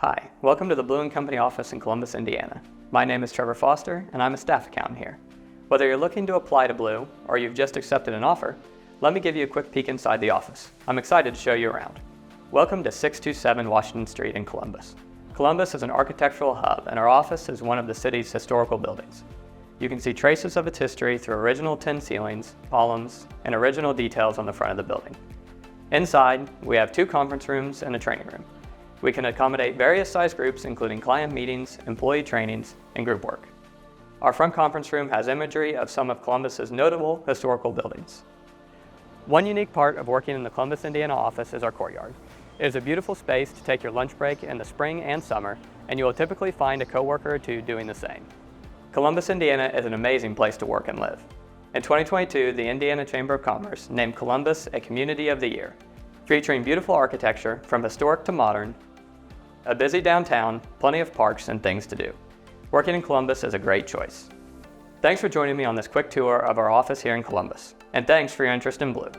Hi, welcome to the Blue & Company office in Columbus, Indiana. My name is Trevor Foster, and I'm a staff accountant here. Whether you're looking to apply to Blue or you've just accepted an offer, let me give you a quick peek inside the office. I'm excited to show you around. Welcome to 627 Washington Street in Columbus. Columbus is an architectural hub, and our office is one of the city's historical buildings. You can see traces of its history through original tin ceilings, columns, and original details on the front of the building. Inside, we have 2 conference rooms and a training room. We can accommodate various size groups, including client meetings, employee trainings, and group work. Our front conference room has imagery of some of Columbus's notable historical buildings. One unique part of working in the Columbus, Indiana office is our courtyard. It is a beautiful space to take your lunch break in the spring and summer, and you will typically find a coworker or 2 doing the same. Columbus, Indiana is an amazing place to work and live. In 2022, the Indiana Chamber of Commerce named Columbus a Community of the Year, featuring beautiful architecture from historic to modern, a busy downtown, plenty of parks and things to do. Working in Columbus is a great choice. Thanks for joining me on this quick tour of our office here in Columbus, and thanks for your interest in Blue.